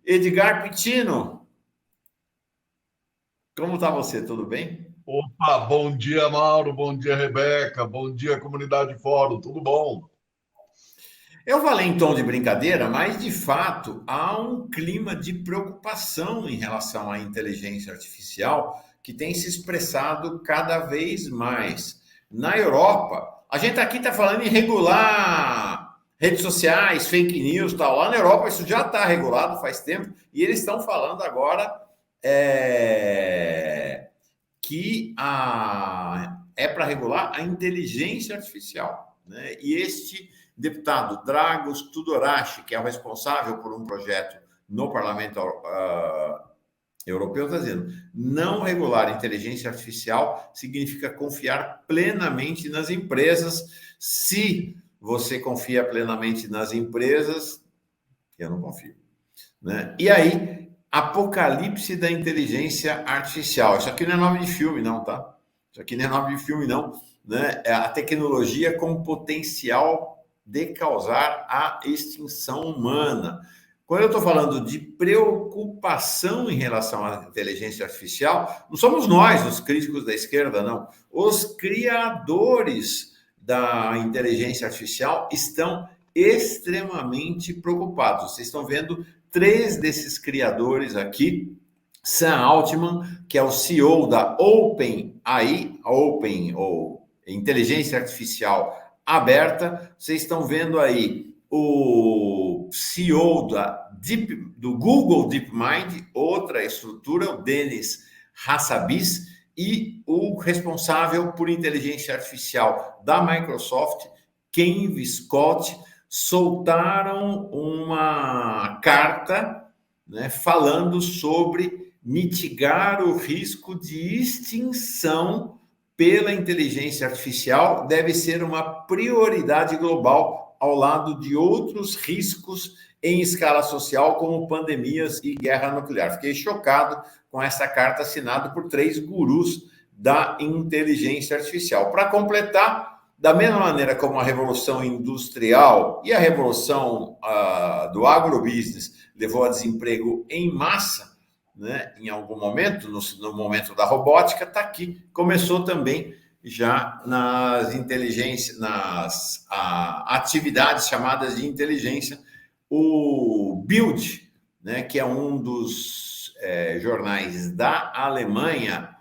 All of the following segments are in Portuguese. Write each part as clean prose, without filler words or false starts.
Edgar Pitino, como está você? Tudo bem? Opa, bom dia, Mauro, bom dia, Rebeca, bom dia, comunidade Fórum, tudo bom? Eu falei em tom de brincadeira, mas de fato há um clima de preocupação em relação à inteligência artificial que tem se expressado cada vez mais. Na Europa, a gente aqui está falando em regular redes sociais, fake news, tal. Lá na Europa isso já está regulado faz tempo e eles estão falando agora é, é para regular a inteligência artificial. Né? E este deputado Dragos Tudorache, que é o responsável por um projeto no Parlamento Europeu, está dizendo: não regular a inteligência artificial significa confiar plenamente nas empresas. Se você confia plenamente nas empresas, eu não confio. Né? E aí, Apocalipse da Inteligência Artificial. Isso aqui não é nome de filme, não, tá? Isso aqui não é nome de filme, não. Né? É a tecnologia com potencial de causar a extinção humana. Quando eu estou falando de preocupação em relação à inteligência artificial, não somos nós, os críticos da esquerda, não. Os criadores da inteligência artificial estão extremamente preocupados. Vocês estão vendo três desses criadores aqui. Sam Altman, que é o CEO da OpenAI, ou Inteligência Artificial Aberta. Vocês estão vendo aí o CEO do Google DeepMind, outra estrutura, o Denis Hassabis, e o responsável por inteligência artificial da Microsoft, Ken Viscotti, soltaram uma carta, né, falando sobre mitigar o risco de extinção pela inteligência artificial deve ser uma prioridade global ao lado de outros riscos em escala social, como pandemias e guerra nuclear. Fiquei chocado com essa carta assinada por três gurus da inteligência artificial. Para completar, da mesma maneira como a revolução industrial e a revolução do agrobusiness levou a desemprego em massa, né, em algum momento, no momento da robótica, está aqui. Começou também já nas inteligências, nas atividades chamadas de inteligência. O Bild, né, que é um dos jornais da Alemanha,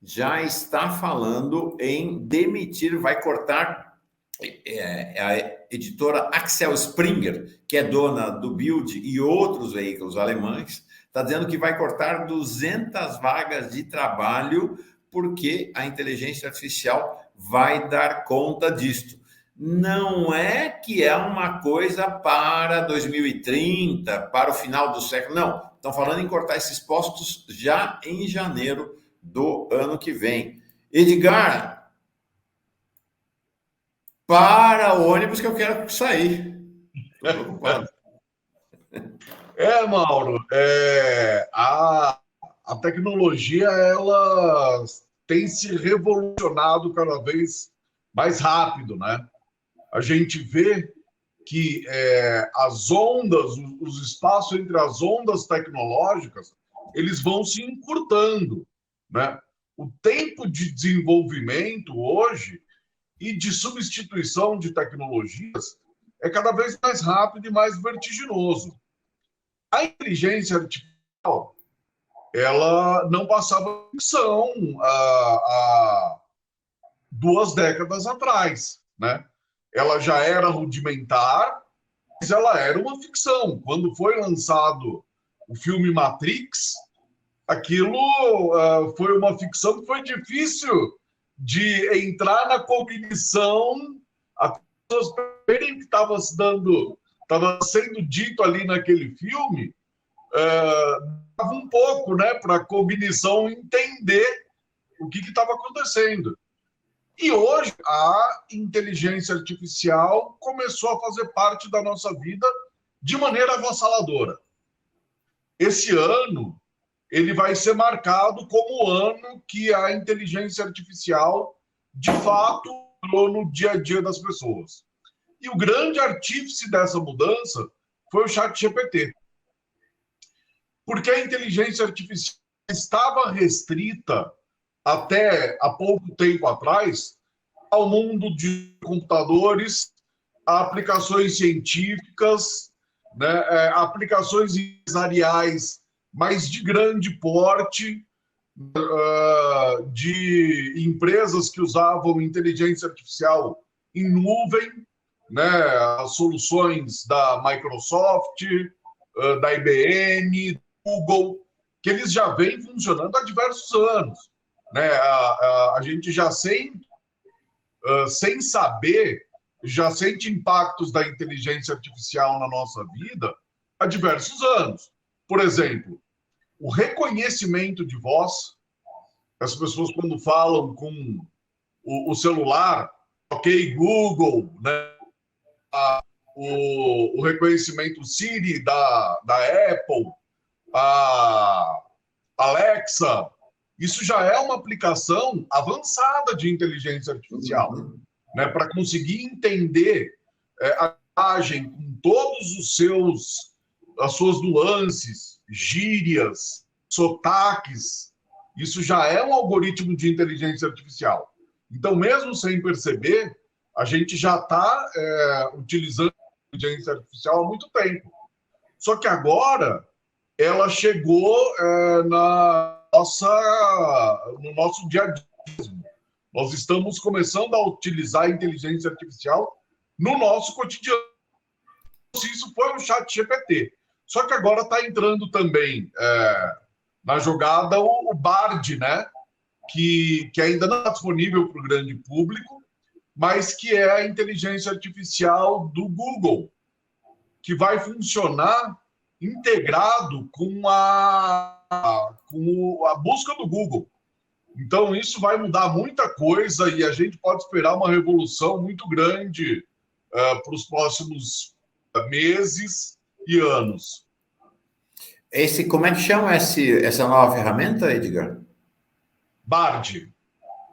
já está falando em demitir, vai cortar a editora Axel Springer, que é dona do Bild e outros veículos alemães, está dizendo que vai cortar 200 vagas de trabalho porque a inteligência artificial vai dar conta disto. Não é que é uma coisa para 2030, para o final do século, não. Estão falando em cortar esses postos já em janeiro do ano que vem. Edgar, para o ônibus que eu quero sair. Estou preocupado. Mauro, a tecnologia ela tem se revolucionado cada vez mais rápido, né? A gente vê que as ondas, os espaços entre as ondas tecnológicas, eles vão se encurtando, né? O tempo de desenvolvimento hoje e de substituição de tecnologias é cada vez mais rápido e mais vertiginoso. A inteligência artificial, ela não passava ficção há 2 décadas atrás, né? Ela já era rudimentar, mas ela era uma ficção. Quando foi lançado o filme Matrix, aquilo foi uma ficção que foi difícil de entrar na cognição, as pessoas verem que estava sendo dito ali naquele filme, dava um pouco, né, para a cognição entender o que estava acontecendo. E hoje a inteligência artificial começou a fazer parte da nossa vida de maneira avassaladora. Esse ano ele vai ser marcado como o ano que a inteligência artificial de fato entrou no dia a dia das pessoas. E o grande artífice dessa mudança foi o ChatGPT. porque a inteligência artificial estava restrita até há pouco tempo atrás ao mundo de computadores, a aplicações científicas, né, aplicações empresariais, mas de grande porte, de empresas que usavam inteligência artificial em nuvem, né, as soluções da Microsoft, da IBM, Google, que eles já vêm funcionando há diversos anos. Né? A gente já sem saber, já sente impactos da inteligência artificial na nossa vida há diversos anos. Por exemplo, o reconhecimento de voz, as pessoas quando falam com o celular, ok, Google, né? O reconhecimento Siri da Apple, a Alexa, isso já é uma aplicação avançada de inteligência artificial, né? Para conseguir entender a imagem com todos as suas nuances, gírias, sotaques, isso já é um algoritmo de inteligência artificial. Então, mesmo sem perceber, a gente já está utilizando a inteligência artificial há muito tempo. Só que agora ela chegou no nosso dia a dia. Nós estamos começando a utilizar a inteligência artificial no nosso cotidiano. Isso foi o ChatGPT. Só que agora está entrando também na jogada o Bard, né? Que ainda não está disponível para o grande público, mas que é a inteligência artificial do Google, que vai funcionar integrado com a busca do Google. Então, isso vai mudar muita coisa e a gente pode esperar uma revolução muito grande para os próximos meses e anos. Como é que chama essa nova ferramenta, Edgar? Bard.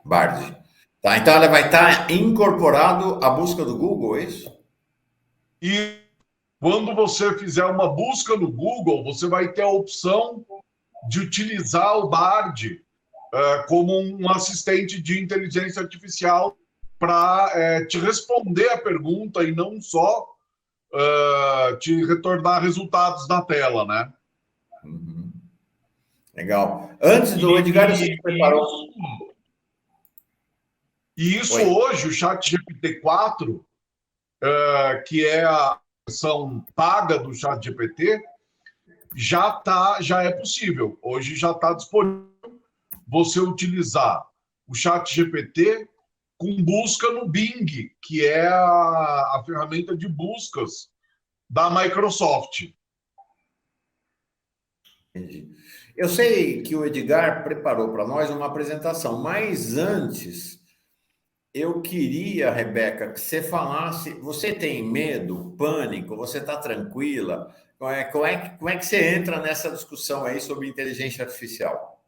Bard. Tá, então ela vai estar incorporado à busca do Google, é isso? E quando você fizer uma busca no Google, você vai ter a opção de utilizar o Bard como um assistente de inteligência artificial para te responder a pergunta e não só te retornar resultados na tela, né? Uhum. Legal. Antes do Edgar, você preparou. E isso hoje, o ChatGPT-4, que é a versão paga do ChatGPT, já é possível. Hoje já está disponível você utilizar o ChatGPT com busca no Bing, que é a ferramenta de buscas da Microsoft. Entendi. Eu sei que o Edgar preparou para nós uma apresentação, mas antes eu queria, Rebeca, que você falasse. Você tem medo, pânico? Você está tranquila? Como é que você entra nessa discussão aí sobre inteligência artificial?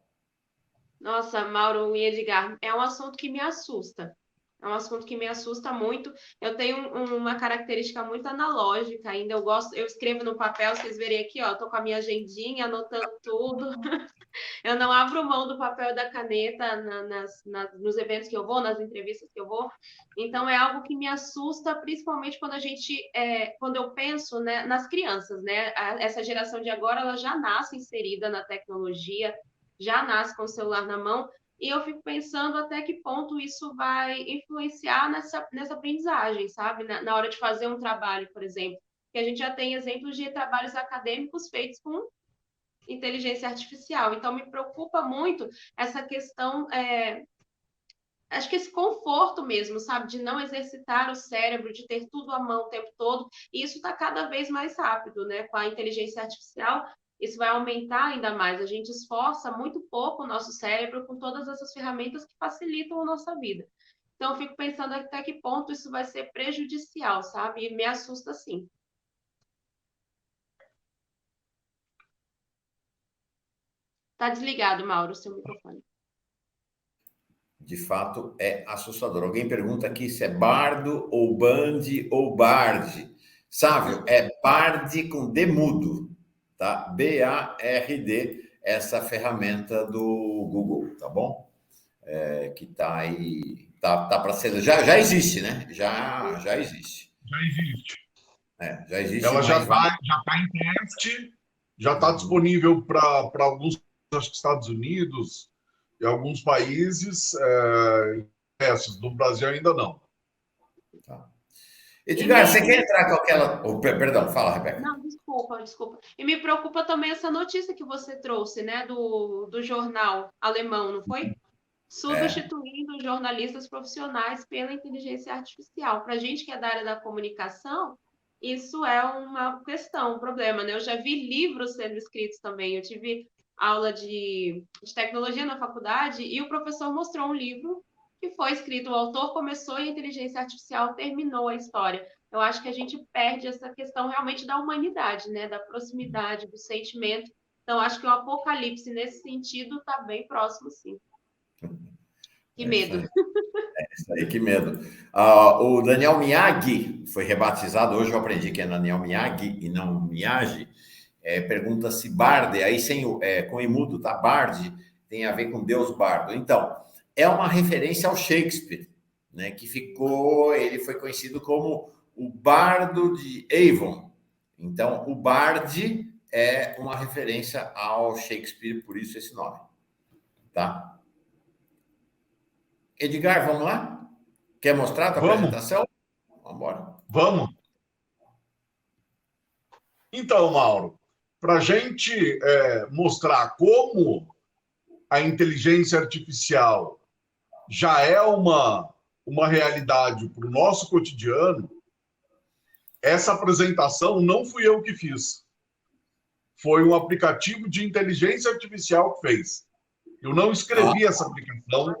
Nossa, Mauro e Edgar, é um assunto que me assusta. É um assunto que me assusta muito. Eu tenho uma característica muito analógica ainda. Eu escrevo no papel, vocês verem aqui, ó, tô com a minha agendinha, anotando tudo. Eu não abro mão do papel e da caneta nos eventos que eu vou, nas entrevistas que eu vou. Então é algo que me assusta, principalmente quando eu penso, né, nas crianças, né? Essa geração de agora, ela já nasce inserida na tecnologia, já nasce com o celular na mão. E eu fico pensando até que ponto isso vai influenciar nessa aprendizagem, sabe? Na hora de fazer um trabalho, por exemplo. Que a gente já tem exemplos de trabalhos acadêmicos feitos com inteligência artificial. Então, me preocupa muito essa questão, acho que esse conforto mesmo, sabe? De não exercitar o cérebro, de ter tudo à mão o tempo todo. E isso está cada vez mais rápido, né? Com a inteligência artificial, isso vai aumentar ainda mais. A gente esforça muito pouco o nosso cérebro com todas essas ferramentas que facilitam a nossa vida. Então, eu fico pensando até que ponto isso vai ser prejudicial, sabe? E me assusta, sim. Tá desligado, Mauro, o seu microfone. De fato, é assustador. Alguém pergunta aqui se é bardo, ou band, ou bard. Sávio, é bard com D mudo. tá? BARD, essa ferramenta do Google, tá bom? Que tá aí, tá para ser, já existe, né? Já existe. Já existe. Já existe, Ela já mas vai. está em teste, já está disponível para alguns, acho que Estados Unidos e alguns países, no Brasil ainda não. Tá. Edgar, você quer entrar com aquela. Perdão, fala, Rebeca. Não, desculpa. E me preocupa também essa notícia que você trouxe, né, do jornal alemão, não foi? Substituindo jornalistas profissionais pela inteligência artificial. Para a gente que é da área da comunicação, isso é uma questão, um problema, né? Eu já vi livros sendo escritos também. Eu tive aula de tecnologia na faculdade e o professor mostrou um livro que foi escrito, o autor começou e a inteligência artificial terminou a história. Eu acho que a gente perde essa questão realmente da humanidade, né? Da proximidade, do sentimento. Então, acho que o apocalipse, nesse sentido, está bem próximo, sim. Que medo. Isso aí, que medo. O Daniel Miyagi foi rebatizado, hoje eu aprendi que é Daniel Miyagi e não Miyagi. Pergunta se Bard, aí com emudo, tá? Bard tem a ver com Deus Bardo. Então, é uma referência ao Shakespeare, né? Ele foi conhecido como o Bardo de Avon. Então, o Bard é uma referência ao Shakespeare, por isso esse nome, tá? Edgar, vamos lá? Quer mostrar a tua apresentação? Vamos embora. Vamos. Então, Mauro, para a gente mostrar como a inteligência artificial já é uma realidade para o nosso cotidiano, essa apresentação não fui eu que fiz. Foi um aplicativo de inteligência artificial que fez. Eu não escrevi essa aplicação,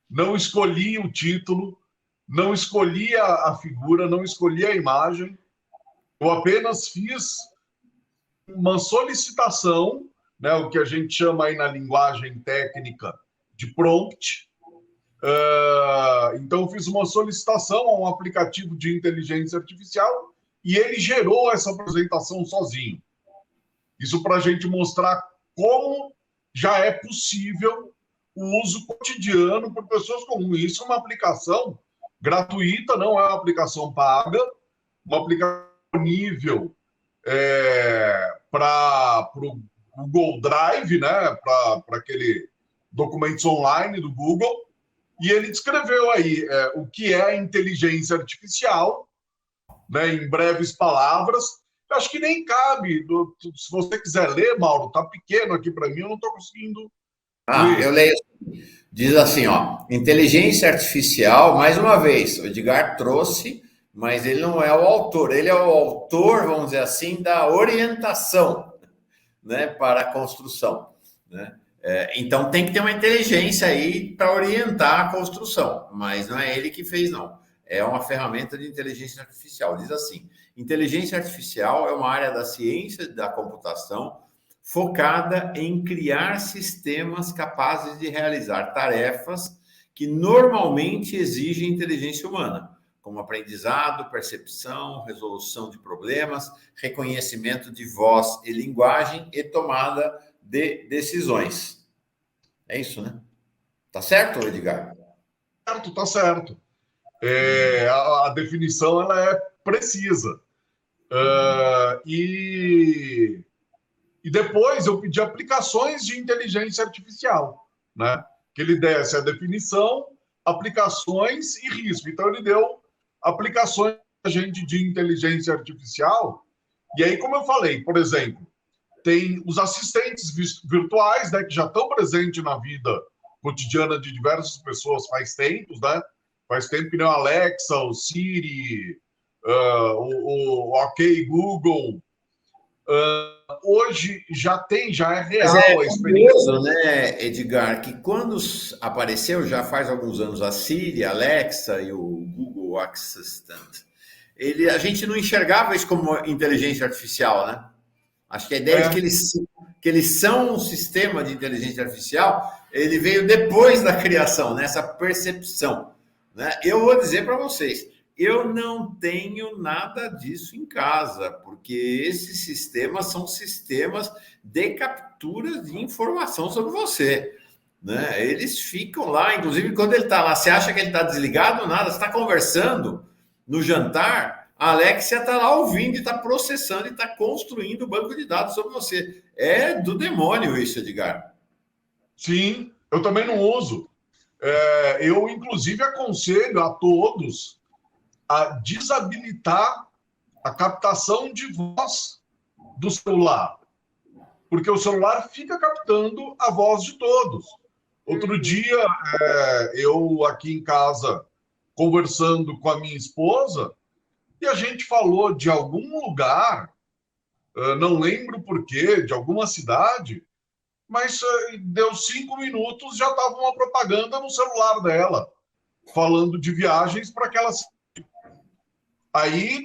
não escolhi o título, não escolhi a figura, não escolhi a imagem. Eu apenas fiz uma solicitação, né, o que a gente chama aí na linguagem técnica de prompt. Então, eu fiz uma solicitação a um aplicativo de inteligência artificial e ele gerou essa apresentação sozinho. Isso para a gente mostrar como já é possível o uso cotidiano por pessoas comuns. Isso é uma aplicação gratuita, não é uma aplicação paga, uma aplicação disponível para o Google Drive, né, para aquele documentos online do Google, e ele descreveu aí o que é inteligência artificial, né, em breves palavras. Eu acho que nem cabe, se você quiser ler, Mauro, está pequeno aqui para mim, eu não estou conseguindo ler. Eu leio. Diz assim, inteligência artificial, mais uma vez, o Edgar trouxe, mas ele não é o autor, ele é o autor, vamos dizer assim, da orientação, né, para a construção, né? Então tem que ter uma inteligência aí para orientar a construção, mas não é ele que fez, não. É uma ferramenta de inteligência artificial. Diz assim: inteligência artificial é uma área da ciência da computação focada em criar sistemas capazes de realizar tarefas que normalmente exigem inteligência humana, como aprendizado, percepção, resolução de problemas, reconhecimento de voz e linguagem e tomada de decisões. É isso, né? Tá certo, Edgar? Certo, tá certo. A definição ela é precisa. E depois eu pedi aplicações de inteligência artificial, né? Que ele desse a definição, aplicações e risco. Então ele deu aplicações de inteligência artificial. E aí, como eu falei, por exemplo, tem os assistentes virtuais, né, que já estão presentes na vida cotidiana de diversas pessoas faz tempo, né? Faz tempo que nem o Alexa, o Siri, o OK Google. Hoje já é real a experiência. Curioso, né, Edgar, que quando apareceu, já faz alguns anos, a Siri, a Alexa e o Google Assistant, a gente não enxergava isso como inteligência artificial, né? Acho que a ideia de que eles são um sistema de inteligência artificial, ele veio depois da criação, nessa percepção, né? Eu vou dizer para vocês, eu não tenho nada disso em casa, porque esses sistemas são sistemas de captura de informação sobre você, né? Eles ficam lá, inclusive quando ele está lá, você acha que ele está desligado? Nada, você está conversando no jantar, a Alexia está lá ouvindo e está processando e está construindo o banco de dados sobre você. É do demônio isso, Edgar. Sim, eu também não uso. Eu, inclusive, aconselho a todos a desabilitar a captação de voz do celular, porque o celular fica captando a voz de todos. Outro dia, eu aqui em casa, conversando com a minha esposa, e a gente falou de algum lugar, não lembro por quê, de alguma cidade, mas deu 5 minutos, já estava uma propaganda no celular dela, falando de viagens para aquela. Aí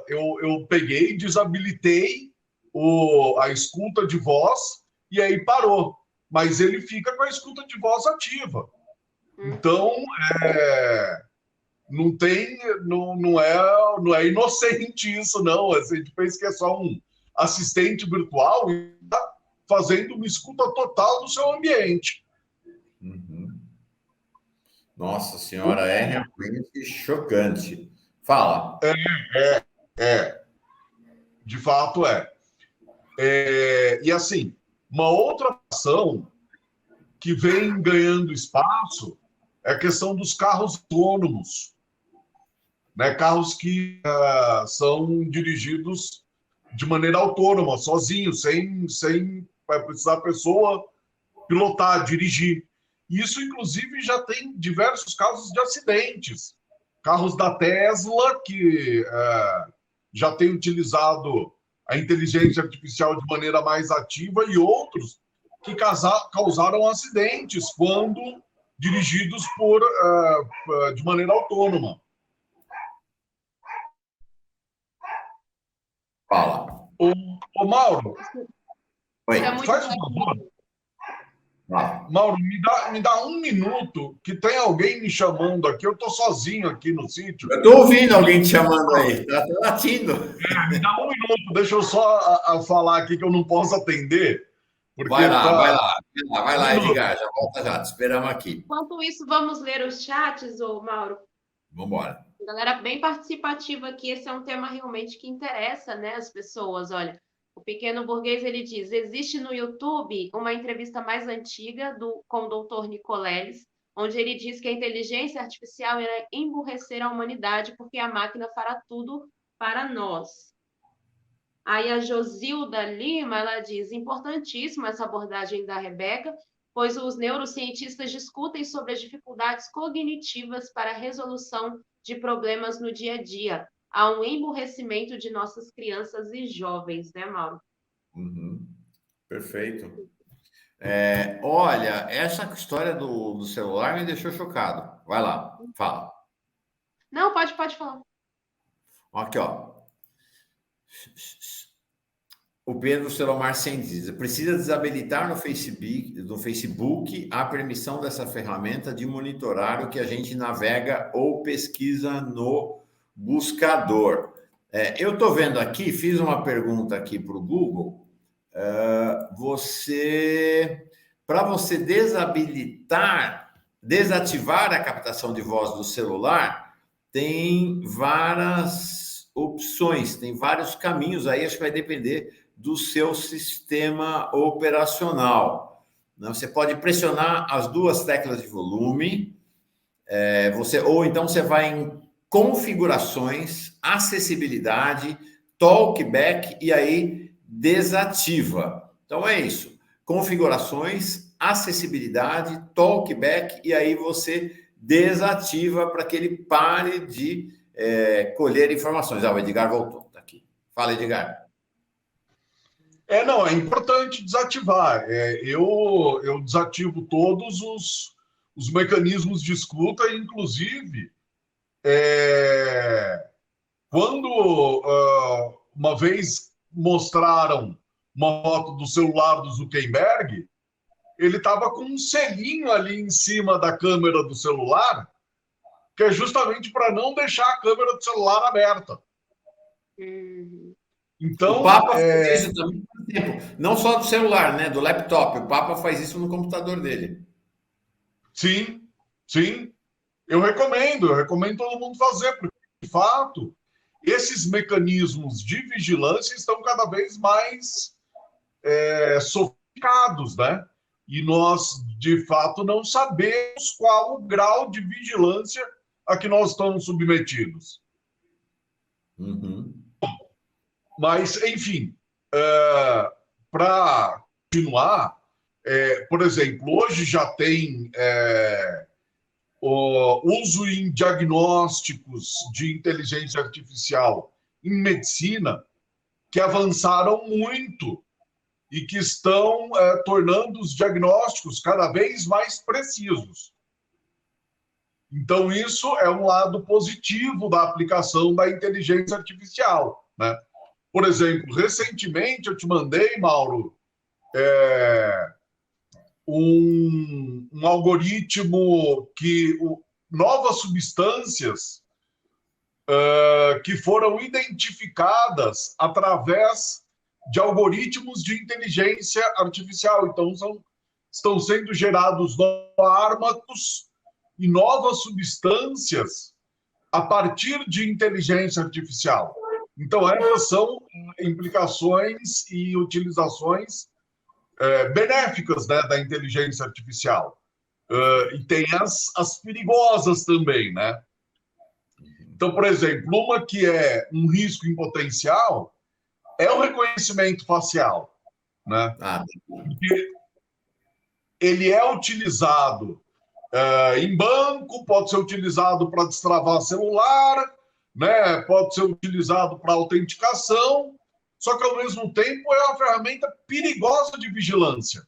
eu peguei, desabilitei a escuta de voz e aí parou. Mas ele fica com a escuta de voz ativa. Então, não é inocente isso, não. A gente pensa que é só um assistente virtual e está fazendo uma escuta total do seu ambiente. Uhum. Nossa Senhora, é realmente chocante. Fala. De fato é. E assim, uma outra ação que vem ganhando espaço é a questão dos carros autônomos, né? Carros que são dirigidos de maneira autônoma, sozinhos, sem precisar a pessoa pilotar, dirigir. Isso, inclusive, já tem diversos casos de acidentes. Carros da Tesla que já têm utilizado a inteligência artificial de maneira mais ativa e outros que causaram acidentes quando dirigidos de maneira autônoma. Fala. Ô Mauro, Oi. faz um favor. Mauro, me dá 1 minuto, que tem alguém me chamando aqui. Eu estou sozinho aqui no sítio. Eu estou ouvindo alguém te chamando aí. Está latindo. Me dá 1 minuto, deixa eu só falar aqui que eu não posso atender. Vai lá, Edgar, já volta já, te esperamos aqui. Enquanto isso, vamos ler os chats, ô Mauro. Vamos embora. Galera bem participativa aqui, esse é um tema realmente que interessa, né, as pessoas. Olha, o Pequeno Burguês, ele diz, existe no YouTube uma entrevista mais antiga com o doutor Nicoleles, onde ele diz que a inteligência artificial irá emburrecer a humanidade porque a máquina fará tudo para nós. Aí a Josilda Lima, ela diz, importantíssima essa abordagem da Rebeca, pois os neurocientistas discutem sobre as dificuldades cognitivas para a resolução de problemas no dia a dia. Há um emburrecimento de nossas crianças e jovens, né, Mauro? Uhum. Perfeito. Olha, essa história do celular me deixou chocado. Vai lá, fala. Não, pode falar. Aqui, ó. O Pedro Selomar diz, precisa desabilitar no Facebook a permissão dessa ferramenta de monitorar o que a gente navega ou pesquisa no buscador. Eu estou vendo aqui, fiz uma pergunta aqui para o Google. Para você desativar a captação de voz do celular, tem várias opções, tem vários caminhos aí, acho que vai depender do seu sistema operacional. Você pode pressionar as 2 teclas de volume, ou então você vai em configurações, acessibilidade, talkback e aí desativa. Então é isso, configurações, acessibilidade, talkback e aí você desativa para que ele pare de colher informações. O Edgar voltou, tá aqui. Fala, Edgar. Não, é importante desativar. Eu desativo todos os mecanismos de escuta, inclusive quando uma vez mostraram uma foto do celular do Zuckerberg, ele estava com um selinho ali em cima da câmera do celular, que é justamente para não deixar a câmera do celular aberta. Então, o Papa faz isso também, por exemplo, não só do celular, né? Do laptop. O Papa faz isso no computador dele. sim, sim. Eu recomendo todo mundo fazer, porque, de fato, esses mecanismos de vigilância estão cada vez mais sofisticados, né? E nós, de fato, não sabemos qual o grau de vigilância a que nós estamos submetidos. Uhum. Mas, enfim, para continuar, por exemplo, hoje já tem o uso em diagnósticos de inteligência artificial em medicina que avançaram muito e que estão tornando os diagnósticos cada vez mais precisos. Então, isso é um lado positivo da aplicação da inteligência artificial, né? Por exemplo, recentemente eu te mandei, Mauro, um algoritmo que novas substâncias que foram identificadas através de algoritmos de inteligência artificial. Então, estão sendo gerados fármacos e novas substâncias a partir de inteligência artificial. Então, essas são implicações e utilizações benéficas, né, da inteligência artificial. E tem as perigosas também, né? Então, por exemplo, uma que é um risco em potencial é o reconhecimento facial, né? Porque ele é utilizado em banco, pode ser utilizado para destravar celular, né? Pode ser utilizado para autenticação, só que, ao mesmo tempo, é uma ferramenta perigosa de vigilância.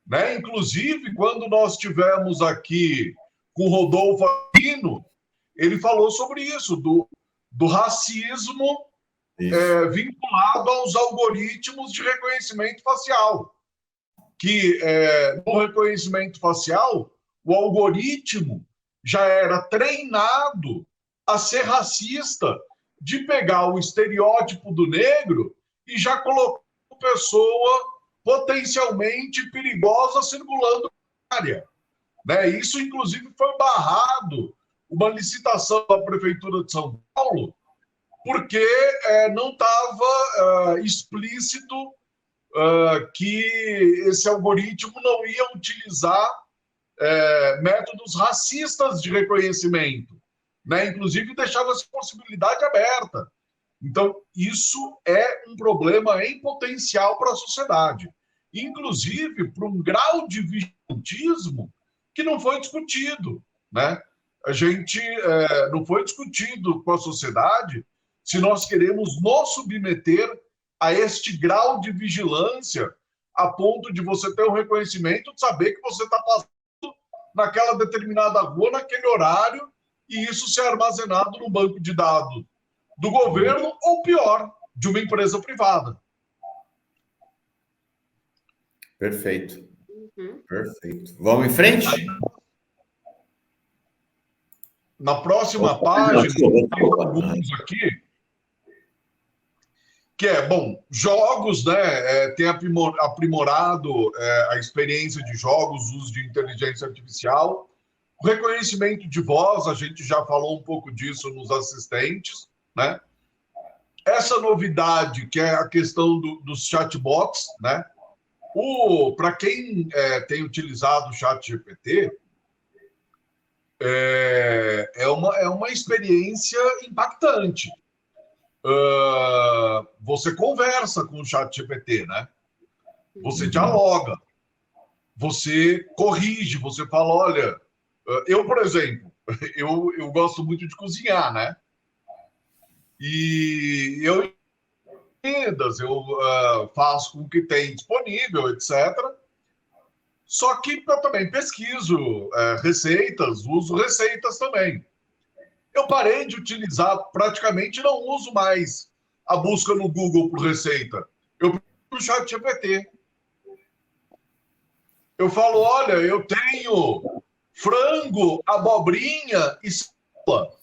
Né? Inclusive, quando nós tivemos aqui com o Rodolfo Aquino, ele falou sobre isso, do racismo vinculado aos algoritmos de reconhecimento facial. Que no reconhecimento facial, o algoritmo já era treinado a ser racista, de pegar o estereótipo do negro e já colocar uma pessoa potencialmente perigosa circulando na área. Né? Isso, inclusive, foi barrado, uma licitação da Prefeitura de São Paulo, porque não estava explícito que esse algoritmo não ia utilizar métodos racistas de reconhecimento, né? Inclusive deixava essa possibilidade aberta. Então, isso é um problema em potencial para a sociedade, inclusive para um grau de vigilantismo que não foi discutido, né? A gente não foi discutido com a sociedade se nós queremos nos submeter a este grau de vigilância a ponto de você ter um reconhecimento de saber que você está passando naquela determinada rua, naquele horário, e isso ser armazenado no banco de dados do governo, ou pior, de uma empresa privada. Perfeito. Perfeito. Vamos em frente? Na próxima página, tem alguns aqui, que bom, jogos, né? Tem aprimorado a experiência de jogos, uso de inteligência artificial. O reconhecimento de voz, a gente já falou um pouco disso nos assistentes, né? Essa novidade, que é a questão dos chatbots, né? Para quem tem utilizado o ChatGPT, é uma experiência impactante. Você conversa com o ChatGPT, né? Você dialoga, você corrige, você fala, olha, eu, por exemplo, eu gosto muito de cozinhar, né? E eu faço com o que tem disponível, etc. Só que eu também pesquiso receitas, uso receitas também. Eu parei de utilizar, praticamente não uso mais a busca no Google por receita. Eu procuro no ChatGPT. Eu falo, olha, eu tenho frango, abobrinha e cebola.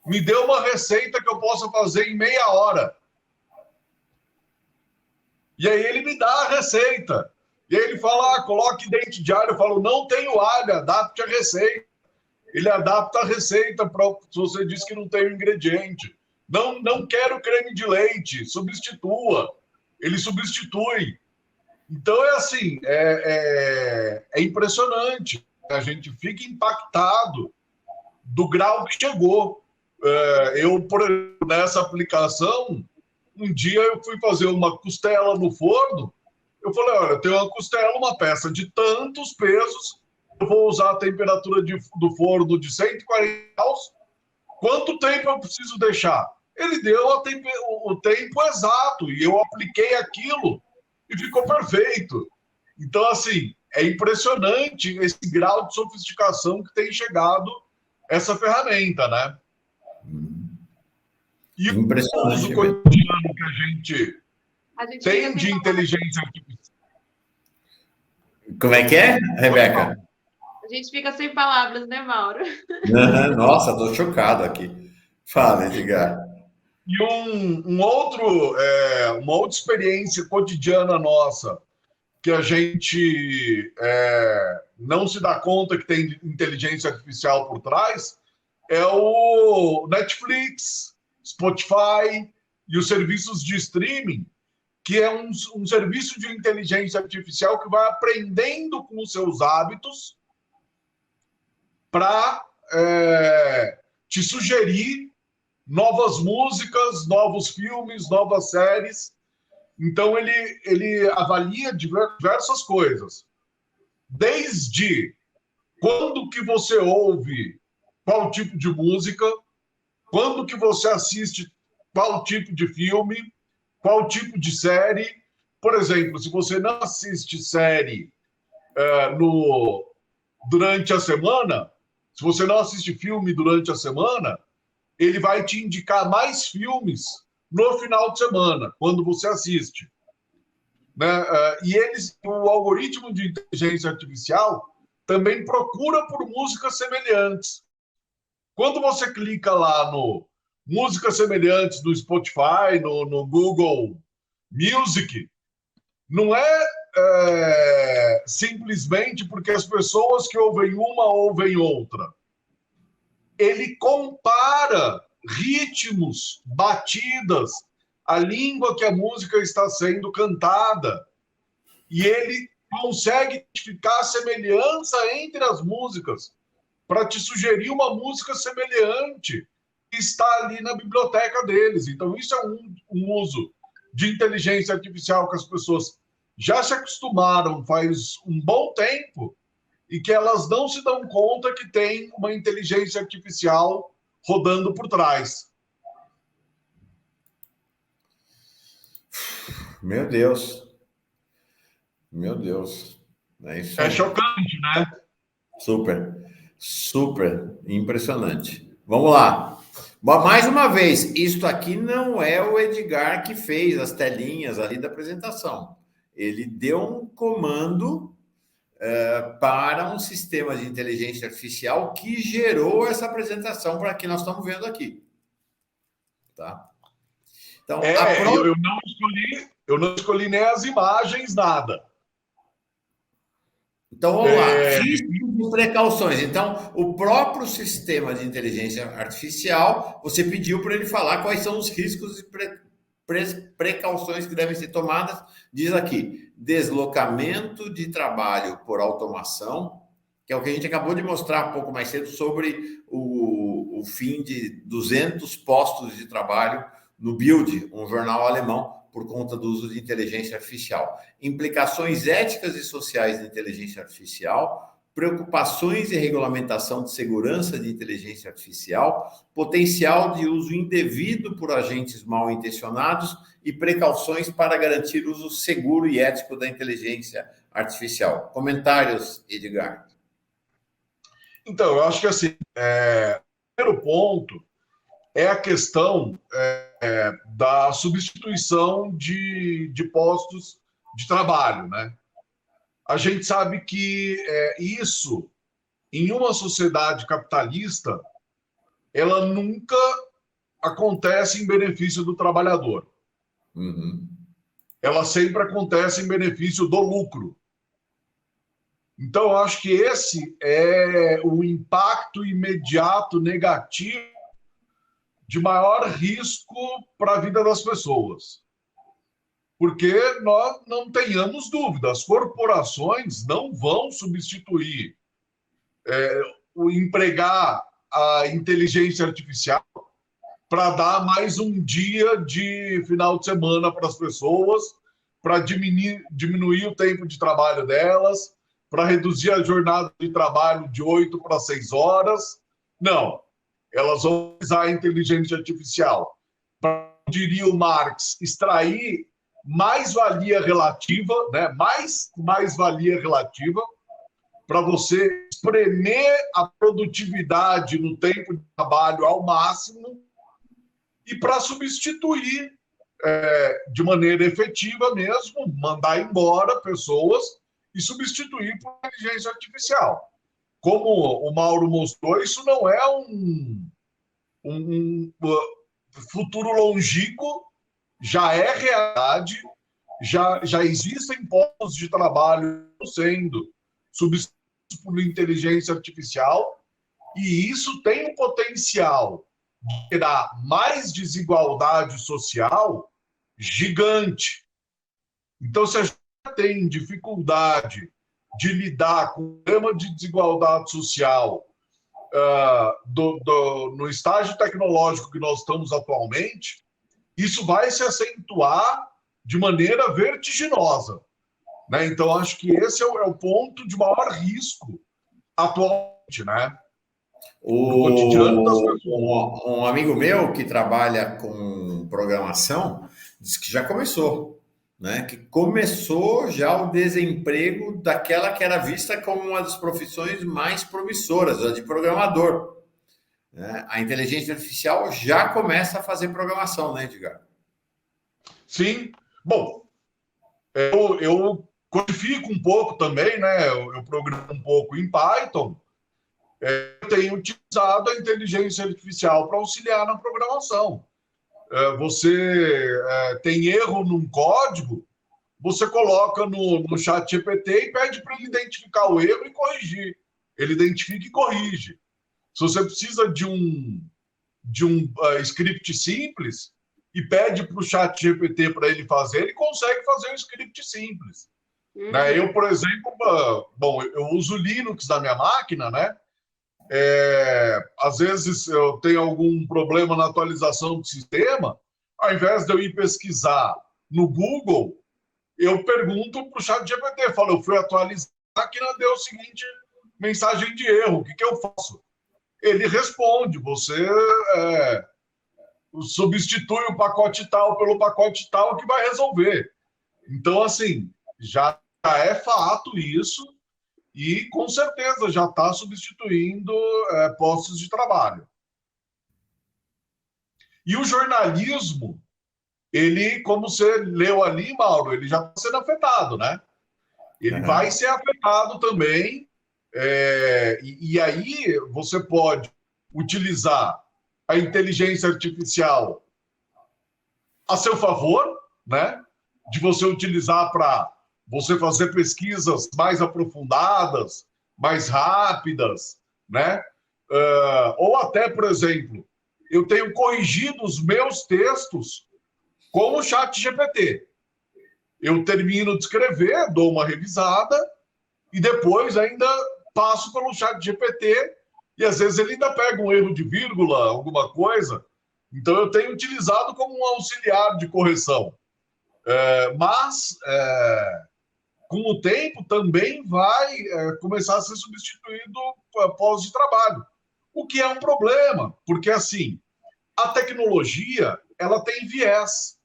Me dê uma receita que eu possa fazer em meia hora. E aí ele me dá a receita. E aí ele fala, coloque dente de alho. Eu falo, não tenho alho, adapte a receita. Ele adapta a receita se você diz que não tem o ingrediente. Não quero creme de leite, substitua. Ele substitui. Então é assim, é impressionante. A gente fica impactado do grau que chegou. Eu, por exemplo, nessa aplicação, um dia eu fui fazer uma costela no forno. Eu falei, olha, eu tenho uma costela, uma peça de tantos pesos, eu vou usar a temperatura do forno de 140 graus. Quanto tempo eu preciso deixar? Ele deu o tempo exato e eu apliquei aquilo e ficou perfeito. Então, assim, é impressionante esse grau de sofisticação que tem chegado essa ferramenta, né? E o uso cotidiano que a gente tem de inteligência artificial. Como é que é, Rebeca? A gente fica sem palavras, né, Mauro? Nossa, estou chocado aqui. Fala, Edgar. E uma outra experiência cotidiana nossa, que a gente não se dá conta que tem inteligência artificial por trás, é o Netflix, Spotify e os serviços de streaming, que é um serviço de inteligência artificial que vai aprendendo com os seus hábitos para te sugerir novas músicas, novos filmes, novas séries. Então, ele avalia diversas coisas. Desde quando que você ouve qual tipo de música, quando que você assiste qual tipo de filme, qual tipo de série. Por exemplo, se você não assiste série durante a semana, se você não assiste filme durante a semana, ele vai te indicar mais filmes no final de semana, quando você assiste. Né? E o algoritmo de inteligência artificial também procura por músicas semelhantes. Quando você clica lá no músicas semelhantes no Spotify, no Google Music, não é simplesmente porque as pessoas que ouvem uma ouvem outra. Ele compara ritmos, batidas, a língua que a música está sendo cantada, e ele consegue identificar a semelhança entre as músicas para te sugerir uma música semelhante que está ali na biblioteca deles. Então, isso é um uso de inteligência artificial que as pessoas já se acostumaram faz um bom tempo e que elas não se dão conta que tem uma inteligência artificial rodando por trás. Meu Deus. Meu Deus. Isso é chocante, né? Super impressionante. Vamos lá. Mais uma vez, isto aqui não é o Edgar que fez as telinhas ali da apresentação. Ele deu um comando para um sistema de inteligência artificial que gerou essa apresentação para que nós estamos vendo aqui. Tá? Então, eu não escolhi nem as imagens, nada. Então, vamos lá. Riscos e precauções. Então, o próprio sistema de inteligência artificial, você pediu para ele falar quais são os riscos e precauções que devem ser tomadas. Diz aqui, deslocamento de trabalho por automação, que é o que a gente acabou de mostrar um pouco mais cedo sobre o fim de 200 postos de trabalho no Bild, um jornal alemão, por conta do uso de inteligência artificial. Implicações éticas e sociais da inteligência artificial, preocupações e regulamentação de segurança de inteligência artificial, potencial de uso indevido por agentes mal intencionados e precauções para garantir o uso seguro e ético da inteligência artificial. Comentários, Edgar? Então, eu acho que assim, o primeiro ponto é a questão da substituição de postos de trabalho, né? A gente sabe que isso em uma sociedade capitalista, ela nunca acontece em benefício do trabalhador. Uhum. Ela sempre acontece em benefício do lucro. Então, eu acho que esse é o impacto imediato negativo de maior risco para a vida das pessoas. Porque nós não tenhamos dúvida, as corporações não vão substituir o empregar a inteligência artificial para dar mais um dia de final de semana para as pessoas, para diminuir o tempo de trabalho delas, para reduzir a jornada de trabalho de 8 para 6 horas. Não, elas vão usar a inteligência artificial para, diria o Marx, extrair mais-valia relativa, né? mais-valia relativa, para você espremer a produtividade no tempo de trabalho ao máximo e para substituir de maneira efetiva mesmo, mandar embora pessoas e substituir por inteligência artificial. Como o Mauro mostrou, isso não é um futuro longínquo, já é realidade, já existem postos de trabalho sendo substituídos por inteligência artificial, e isso tem o potencial de gerar mais desigualdade social gigante. Então, se a gente tem dificuldade de lidar com o problema de desigualdade social no estágio tecnológico que nós estamos atualmente, isso vai se acentuar de maneira vertiginosa. Né? Então, acho que esse é o ponto de maior risco atualmente, né? No cotidiano das pessoas. Um amigo meu que trabalha com programação disse que já começou, né? Que começou já o desemprego daquela que era vista como uma das profissões mais promissoras, a de programador. Né? A inteligência artificial já começa a fazer programação, né, Edgar? Sim. Bom, eu codifico um pouco também, né? Eu programo um pouco em Python. Eu tenho utilizado a inteligência artificial para auxiliar na programação. Você tem erro num código, você coloca no chat GPT e pede para ele identificar o erro e corrigir. Ele identifica e corrige. Se você precisa de um script simples e pede para o chat GPT para ele fazer, ele consegue fazer um script simples. Né? Eu, por exemplo, eu uso Linux na minha máquina, né? Às vezes eu tenho algum problema na atualização do sistema, ao invés de eu ir pesquisar no Google, eu pergunto para o chat GPT, falo, eu fui atualizar, a máquina deu a seguinte mensagem de erro, o que eu faço? Ele responde, você substitui o pacote tal pelo pacote tal que vai resolver. Então, assim, já é fato isso, e com certeza já está substituindo postos de trabalho. E o jornalismo, ele, como você leu ali, Mauro, ele já está sendo afetado, né? Ele vai ser afetado também, e aí você pode utilizar a inteligência artificial a seu favor, né? De você utilizar para você fazer pesquisas mais aprofundadas, mais rápidas, né? Ou até, por exemplo, eu tenho corrigido os meus textos com o chat GPT. Eu termino de escrever, dou uma revisada e depois ainda passo pelo chat GPT e às vezes ele ainda pega um erro de vírgula, alguma coisa. Então eu tenho utilizado como um auxiliar de correção. Mas com o tempo também vai começar a ser substituído pós de trabalho, o que é um problema, porque assim, a tecnologia ela tem viés.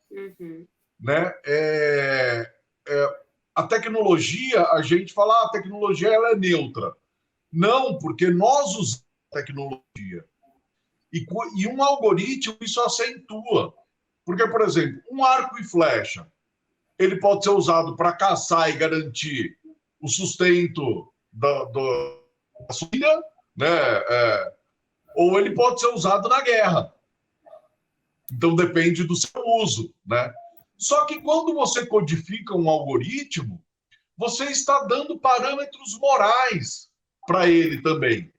Uhum. Né? A tecnologia, a gente fala, a tecnologia ela é neutra. Não, porque nós usamos a tecnologia. E um algoritmo isso acentua. Porque, por exemplo, um arco e flecha, ele pode ser usado para caçar e garantir o sustento né? Ou ele pode ser usado na guerra. Então depende do seu uso, né? Só que quando você codifica um algoritmo, você está dando parâmetros morais para ele também.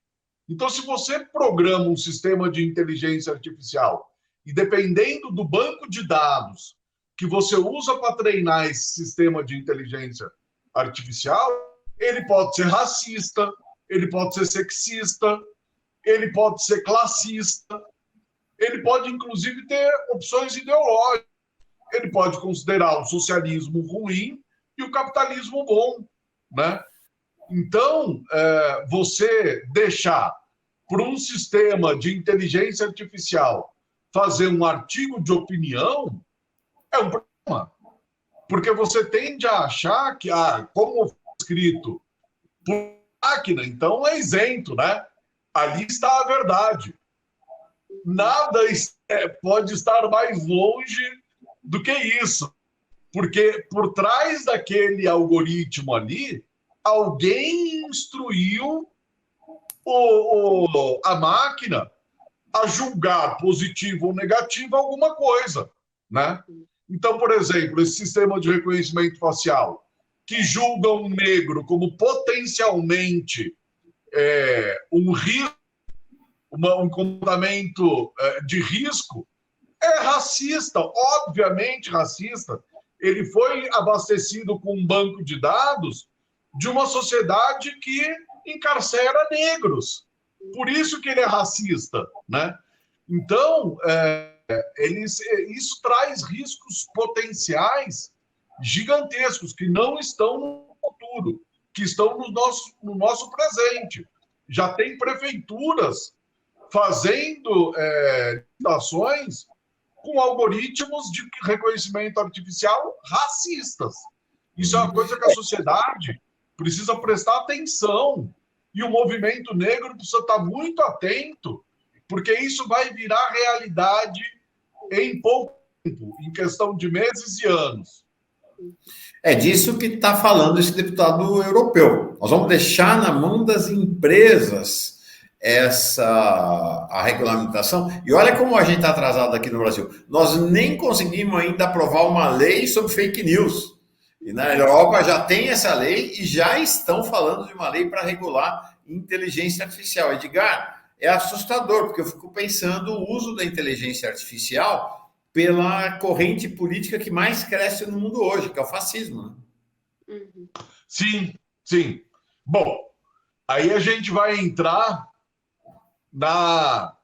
Então, se você programa um sistema de inteligência artificial e dependendo do banco de dados que você usa para treinar esse sistema de inteligência artificial, ele pode ser racista, ele pode ser sexista, ele pode ser classista, ele pode, inclusive, ter opções ideológicas. Ele pode considerar o socialismo ruim e o capitalismo bom, né? Então, você deixar para um sistema de inteligência artificial fazer um artigo de opinião é um problema. Porque você tende a achar que, como foi escrito por máquina, então é isento, né? Ali está a verdade. Nada pode estar mais longe do que isso. Porque por trás daquele algoritmo ali, alguém instruiu a máquina a julgar positivo ou negativo alguma coisa, né? Então, por exemplo, esse sistema de reconhecimento facial que julga um negro como potencialmente um risco, um comportamento de risco, é racista, obviamente racista. Ele foi abastecido com um banco de dados de uma sociedade que encarcera negros. Por isso que ele é racista, né? Então, isso traz riscos potenciais gigantescos que não estão no futuro, que estão no nosso presente. Já tem prefeituras fazendo licitações com algoritmos de reconhecimento artificial racistas. Isso é uma coisa que a sociedade precisa prestar atenção. E o movimento negro precisa estar muito atento, porque isso vai virar realidade em pouco tempo, em questão de meses e anos. É disso que está falando esse deputado europeu. Nós vamos deixar na mão das empresas a regulamentação. E olha como a gente está atrasado aqui no Brasil. Nós nem conseguimos ainda aprovar uma lei sobre fake news. E na Europa já tem essa lei e já estão falando de uma lei para regular inteligência artificial. Edgar, é assustador, porque eu fico pensando o uso da inteligência artificial pela corrente política que mais cresce no mundo hoje, que é o fascismo. Né? Sim, sim. Bom, aí a gente vai entrar na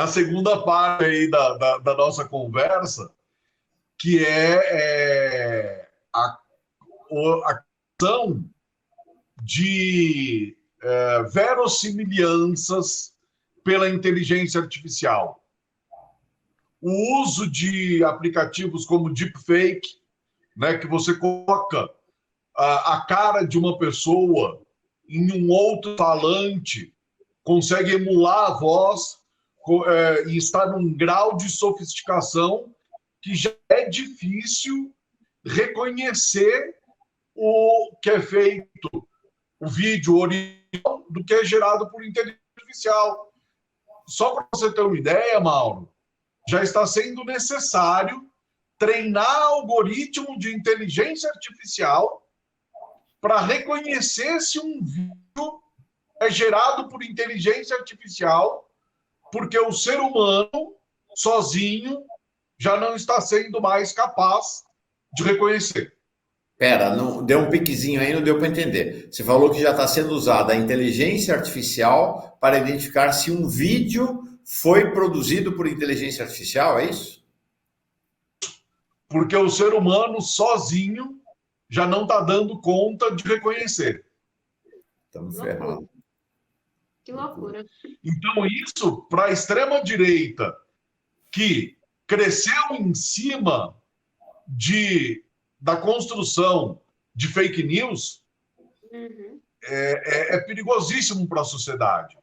segunda parte aí da nossa conversa, que é a questão de verossimilhanças pela inteligência artificial. O uso de aplicativos como deepfake, né, que você coloca a cara de uma pessoa em um outro falante, consegue emular a voz e está num grau de sofisticação que já é difícil reconhecer o que é feito, o vídeo original, do que é gerado por inteligência artificial. Só para você ter uma ideia, Mauro, já está sendo necessário treinar algoritmo de inteligência artificial para reconhecer se um vídeo é gerado por inteligência artificial, porque o ser humano, sozinho, já não está sendo mais capaz de reconhecer. Pera, não, deu um piquezinho aí, não deu para entender. Você falou que já está sendo usada a inteligência artificial para identificar se um vídeo foi produzido por inteligência artificial, é isso? Porque o ser humano, sozinho, já não está dando conta de reconhecer. Estamos ferrados. Que loucura. Então, isso, para a extrema-direita, que cresceu em cima da construção de fake news, é perigosíssimo para a sociedade.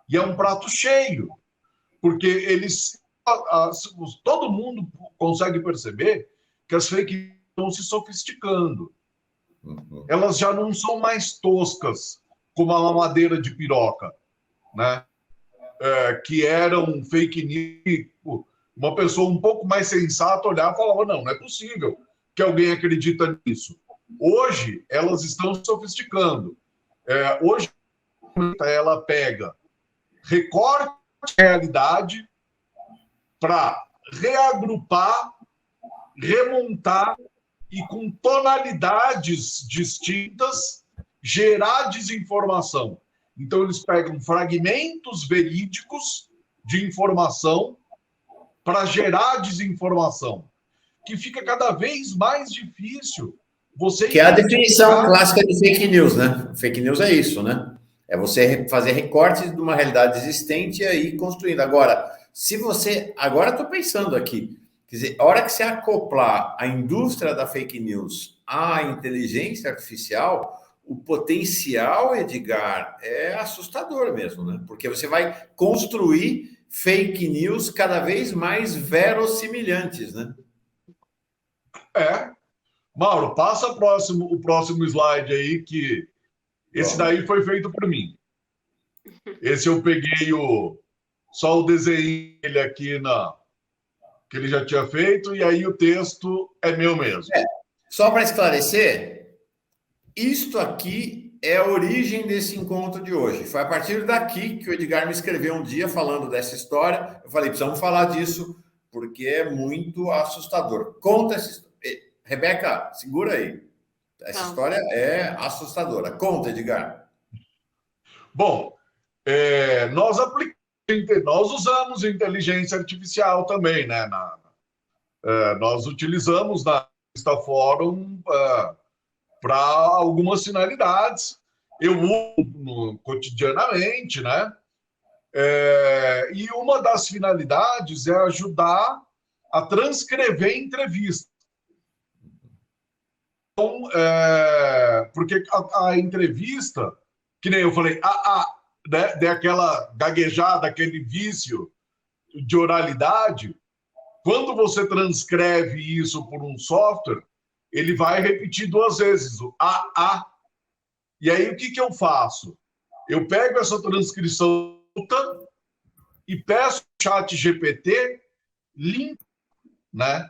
E é um prato cheio, porque todo mundo consegue perceber que as fake news estão se sofisticando. Elas já não são mais toscas como a mamadeira de piroca, né? Que eram fake news. Uma pessoa um pouco mais sensata olhava e falava, não é possível que alguém acredita nisso. Hoje, elas estão se sofisticando. Hoje, ela pega recorte de realidade para reagrupar, remontar e com tonalidades distintas gerar desinformação. Então, eles pegam fragmentos verídicos de informação para gerar desinformação, que fica cada vez mais difícil. Que é a definição clássica de fake news, né? Fake news é isso, né? É você fazer recortes de uma realidade existente e aí construindo. Agora, se você... Agora estou pensando aqui. Quer dizer, a hora que você acoplar a indústria da fake news à inteligência artificial, o potencial, Edgar, é assustador mesmo, né? Porque você vai construir fake news cada vez mais verossimilhantes, né? Mauro, passa o próximo slide aí, que esse daí foi feito por mim. Esse eu peguei só o desenho dele aqui que ele já tinha feito, e aí o texto é meu mesmo. Só para esclarecer, isto aqui é a origem desse encontro de hoje. Foi a partir daqui que o Edgar me escreveu um dia falando dessa história. Eu falei, precisamos falar disso, porque é muito assustador. Conta essa história. Rebeca, segura aí. Essa história é assustadora. Conta, Edgar. Bom, nós usamos inteligência artificial também, né? Nós utilizamos na Insta Fórum para algumas finalidades. Eu uso cotidianamente, né? E uma das finalidades é ajudar a transcrever entrevistas. Então, porque a entrevista, que nem eu falei, né, daquela gaguejada, aquele vício de oralidade, quando você transcreve isso por um software, ele vai repetir 2 vezes o a. E aí, o que eu faço? Eu pego essa transcrição e peço o chat GPT limpo, né?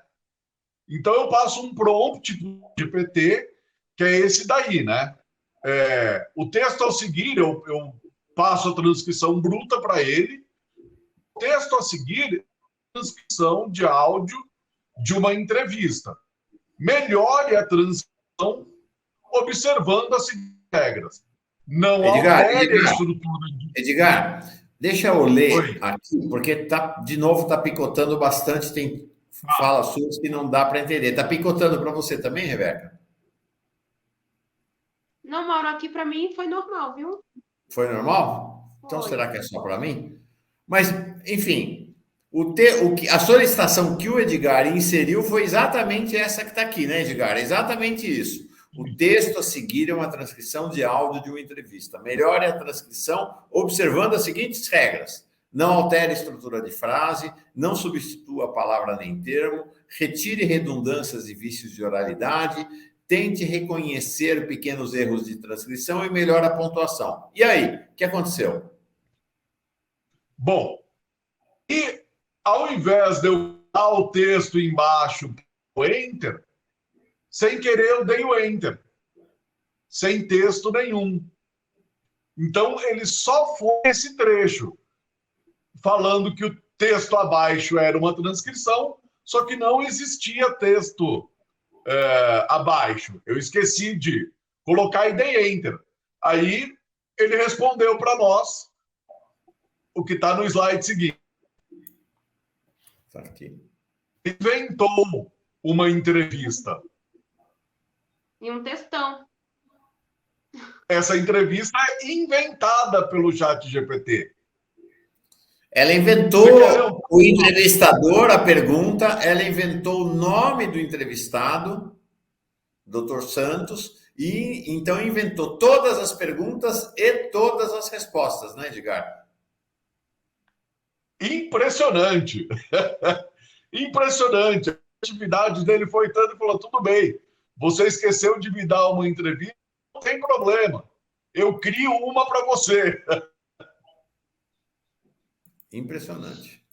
Então, eu passo um prompt para o GPT, que é esse daí, né? O texto a seguir, eu passo a transcrição bruta para ele. O texto a seguir, é a transcrição de áudio de uma entrevista. Melhore a transcrição observando as seguintes regras. Não altere a estrutura de... Edgar, deixa eu ler aqui, porque de novo está picotando bastante, tem falas suas que não dá para entender. Está picotando para você também, Rebeca? Não, Mauro, aqui para mim foi normal, viu? Foi normal? Então, será que é só para mim? Mas, enfim, a solicitação que o Edgar inseriu foi exatamente essa que está aqui, né, Edgar? Exatamente isso. O texto a seguir é uma transcrição de áudio de uma entrevista. Melhore a transcrição observando as seguintes regras. Não altere a estrutura de frase, não substitua palavra nem termo, retire redundâncias e vícios de oralidade, tente reconhecer pequenos erros de transcrição e melhore a pontuação. E aí, o que aconteceu? Bom, e ao invés de eu dar o texto embaixo, o Enter, sem querer eu dei o Enter, sem texto nenhum. Então, ele só foi esse trecho, falando que o texto abaixo era uma transcrição, só que não existia texto abaixo. Eu esqueci de colocar e dei Enter. Aí, ele respondeu para nós o que está no slide seguinte. Tá aqui. Inventou uma entrevista. E um textão. Essa entrevista é inventada pelo ChatGPT. Ela inventou o entrevistador, a pergunta, ela inventou o nome do entrevistado, Dr. Santos, e então inventou todas as perguntas e todas as respostas, né, Edgar? Impressionante. Impressionante. A atividade dele foi tanto que falou, tudo bem, você esqueceu de me dar uma entrevista, não tem problema. eu crio uma para você. Impressionante.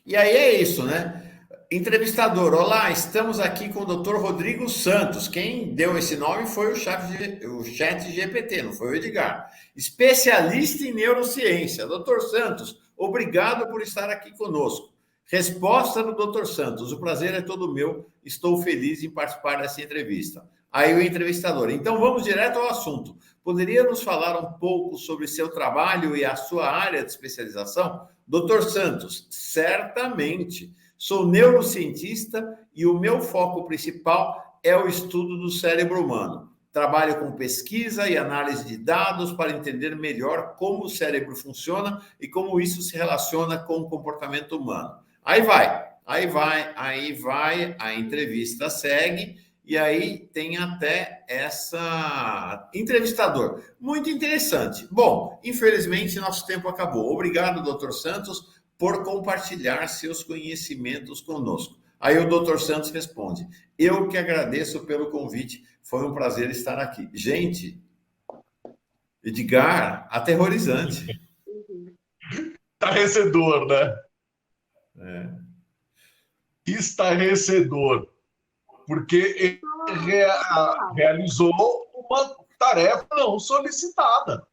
E aí é isso, né? Entrevistador, olá, estamos aqui com o Dr. Rodrigo Santos. Quem deu esse nome foi o Chat GPT, não foi o Edgar. Especialista em neurociência. Dr. Santos, obrigado por estar aqui conosco. Resposta do Dr. Santos, o prazer é todo meu, estou feliz em participar dessa entrevista. Aí o entrevistador, então vamos direto ao assunto. Poderia nos falar um pouco sobre seu trabalho e a sua área de especialização? Dr. Santos, certamente. Sou neurocientista e o meu foco principal é o estudo do cérebro humano. Trabalho com pesquisa e análise de dados para entender melhor como o cérebro funciona e como isso se relaciona com o comportamento humano. Aí vai, a entrevista segue e aí tem até essa entrevistador. Muito interessante. Bom, infelizmente nosso tempo acabou. Obrigado, Dr. Santos, por compartilhar seus conhecimentos conosco. Aí o Dr. Santos responde, eu que agradeço pelo convite, foi um prazer estar aqui. Gente, Edgar, aterrorizante. Estarrecedor, né? É. Estarrecedor. Porque ele realizou uma tarefa não solicitada.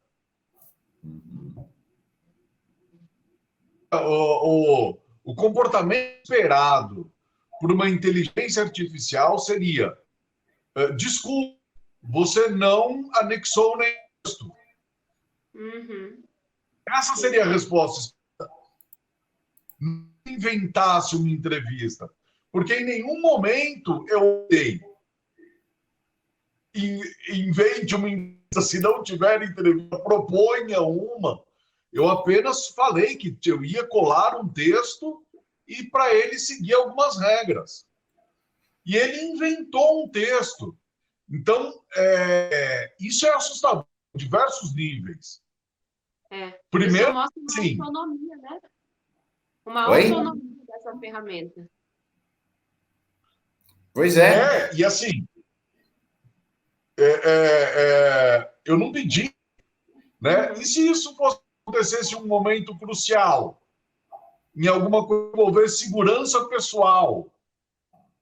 O comportamento esperado por uma inteligência artificial seria: desculpe, você não anexou nem texto. Essa seria a resposta. Não inventasse uma entrevista, porque em nenhum momento eu dei. Invente uma entrevista, se não tiver entrevista, proponha uma. Eu apenas falei que eu ia colar um texto e para ele seguir algumas regras. E ele inventou um texto. Então, isso é assustador em diversos níveis. Primeiro, isso mostra uma sim. autonomia, né? Uma autonomia dessa ferramenta. Pois é. E assim, eu não pedi, né? E se isso acontecesse em um momento crucial, em alguma coisa que envolver segurança pessoal,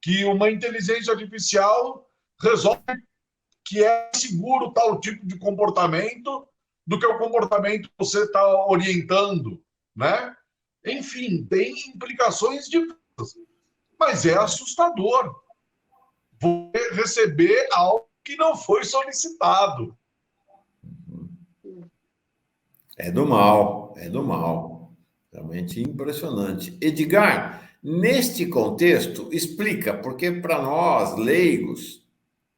que uma inteligência artificial resolve que é seguro tal tipo de comportamento do que o comportamento que você está orientando, né? Enfim, tem implicações diversas, mas é assustador você receber algo que não foi solicitado. É do mal. Realmente impressionante. Edgar, neste contexto, explica, porque para nós, leigos,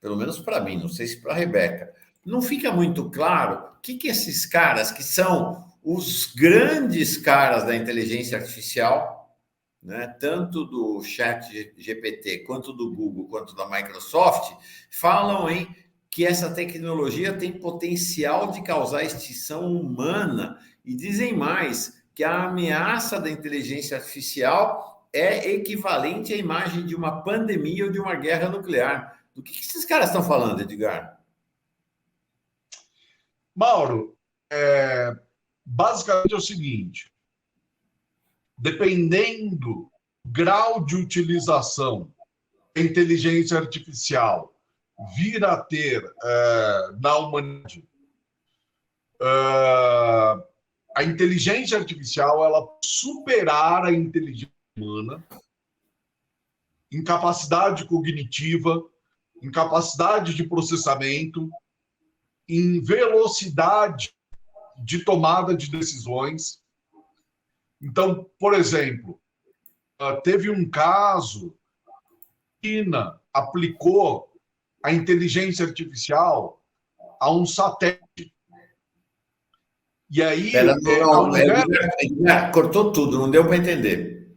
pelo menos para mim, não sei se para a Rebeca, não fica muito claro o que esses caras, que são os grandes caras da inteligência artificial, né, tanto do Chat GPT, quanto do Google, quanto da Microsoft, falam que essa tecnologia tem potencial de causar extinção humana e dizem mais, que a ameaça da inteligência artificial é equivalente à imagem de uma pandemia ou de uma guerra nuclear. Do que esses caras estão falando, Edgar? Mauro, basicamente é o seguinte: dependendo do grau de utilização da inteligência artificial vir a ter na humanidade, a inteligência artificial ela superar a inteligência humana em capacidade cognitiva, em capacidade de processamento, em velocidade de tomada de decisões. Então, por exemplo, teve um caso, a China aplicou a inteligência artificial a um satélite. E aí... cortou tudo, não deu para entender.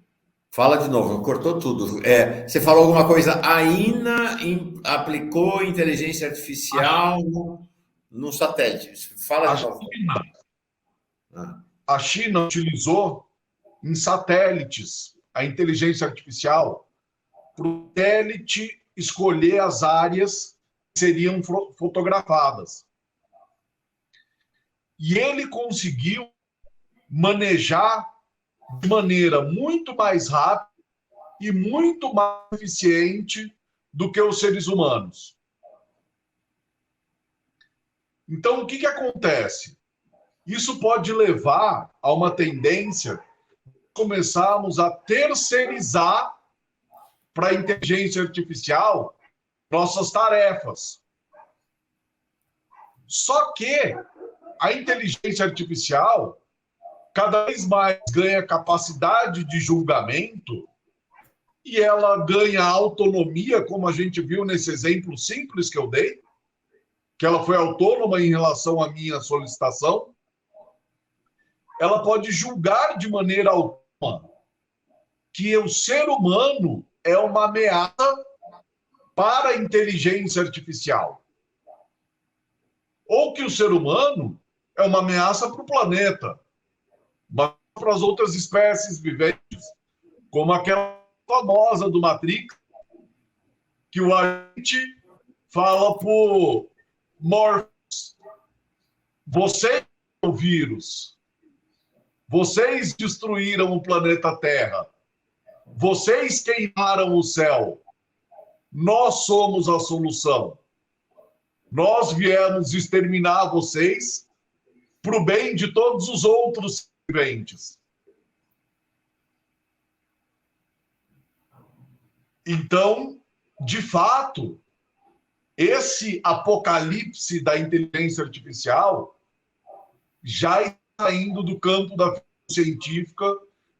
Fala de novo, cortou tudo. Você falou alguma coisa, a INA aplicou inteligência artificial no satélite. Fala de novo. A China utilizou em satélites a inteligência artificial para o satélite escolher as áreas que seriam fotografadas. E ele conseguiu manejar de maneira muito mais rápida e muito mais eficiente do que os seres humanos. Então, o que acontece? Isso pode levar a uma tendência de começarmos a terceirizar para a inteligência artificial nossas tarefas. Só que a inteligência artificial cada vez mais ganha capacidade de julgamento e ela ganha autonomia, como a gente viu nesse exemplo simples que eu dei, que ela foi autônoma em relação à minha solicitação. Ela pode julgar de maneira autônoma que o ser humano é uma ameaça para a inteligência artificial. Ou que o ser humano é uma ameaça para o planeta, mas para as outras espécies viventes, como aquela famosa do Matrix, que o agente fala para o Morpheus: vocês são o vírus, vocês destruíram o planeta Terra, vocês queimaram o céu, nós somos a solução. Nós viemos exterminar vocês para o bem de todos os outros viventes. Então, de fato, esse apocalipse da inteligência artificial já está indo do campo da científica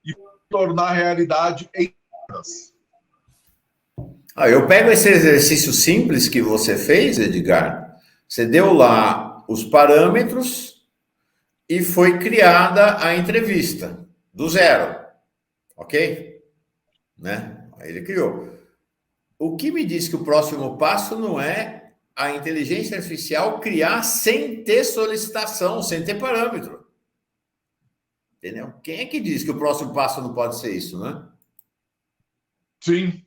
e tornar realidade em horas. Eu pego esse exercício simples que você fez, Edgar. Você deu lá os parâmetros e foi criada a entrevista do zero, ok? Né? Aí ele criou. O que me diz que o próximo passo não é a inteligência artificial criar sem ter solicitação, sem ter parâmetro? Entendeu? Quem é que diz que o próximo passo não pode ser isso, né? Sim.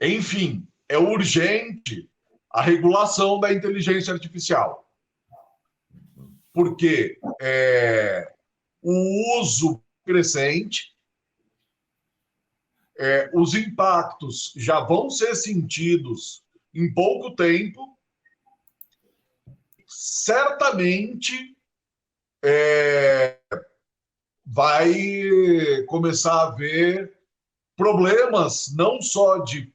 Enfim, é urgente a regulação da inteligência artificial. Porque o uso crescente, os impactos já vão ser sentidos em pouco tempo, certamente vai começar a haver problemas não só de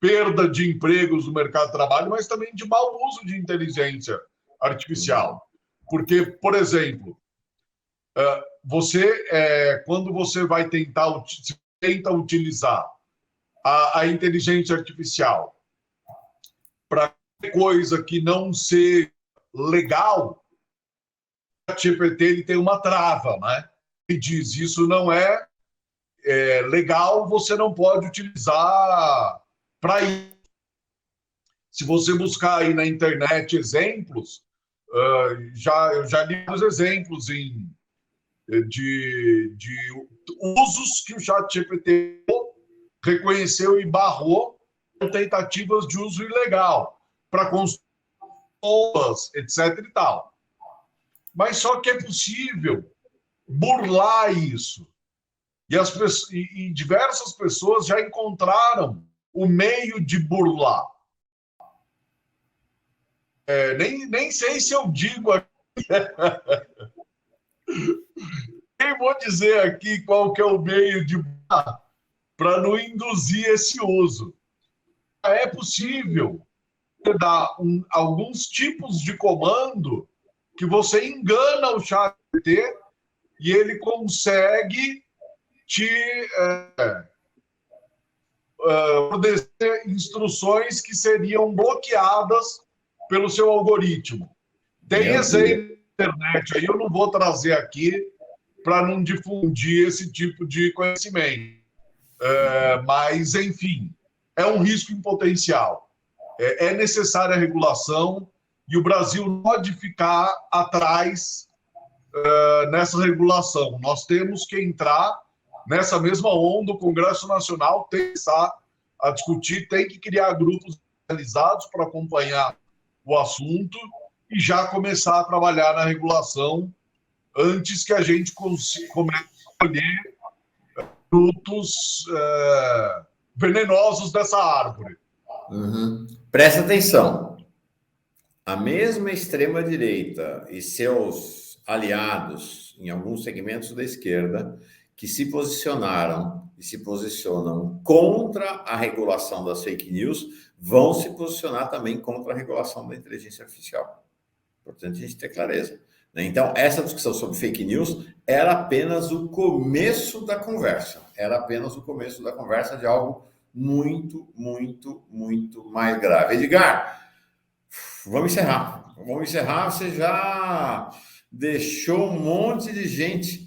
perda de empregos no mercado de trabalho, mas também de mau uso de inteligência artificial. Porque, por exemplo, quando você vai tenta utilizar a inteligência artificial para coisa que não seja legal, o GPT ele tem uma trava, né? Ele diz: isso não é legal, você não pode utilizar para isso. Se você buscar aí na internet exemplos, eu já li os exemplos de usos que o ChatGPT reconheceu e barrou com tentativas de uso ilegal para construir, etc. e tal. Mas só que é possível burlar isso. E diversas pessoas já encontraram o meio de burlar. Nem sei se eu digo aqui. Nem vou dizer aqui qual que é o meio de burlar para não induzir esse uso. É possível dar alguns tipos de comando que você engana o ChatGPT e ele consegue te fornecer instruções que seriam bloqueadas pelo seu algoritmo. Tem exemplo na internet, aí eu não vou trazer aqui para não difundir esse tipo de conhecimento. Mas, enfim, é um risco em potencial. É necessária a regulação e o Brasil não pode ficar atrás nessa regulação. Nós temos que entrar nessa mesma onda. O Congresso Nacional tem que começar a discutir, tem que criar grupos realizados para acompanhar o assunto e já começar a trabalhar na regulação antes que a gente comece a colher frutos venenosos dessa árvore. Uhum. Presta atenção. A mesma extrema-direita e seus aliados em alguns segmentos da esquerda que se posicionaram e se posicionam contra a regulação das fake news vão se posicionar também contra a regulação da inteligência artificial. Importante a gente ter clareza. Então, essa discussão sobre fake news era apenas o começo da conversa. Era apenas o começo da conversa de algo muito, muito, muito mais grave. Edgar, vamos encerrar. Você já deixou um monte de gente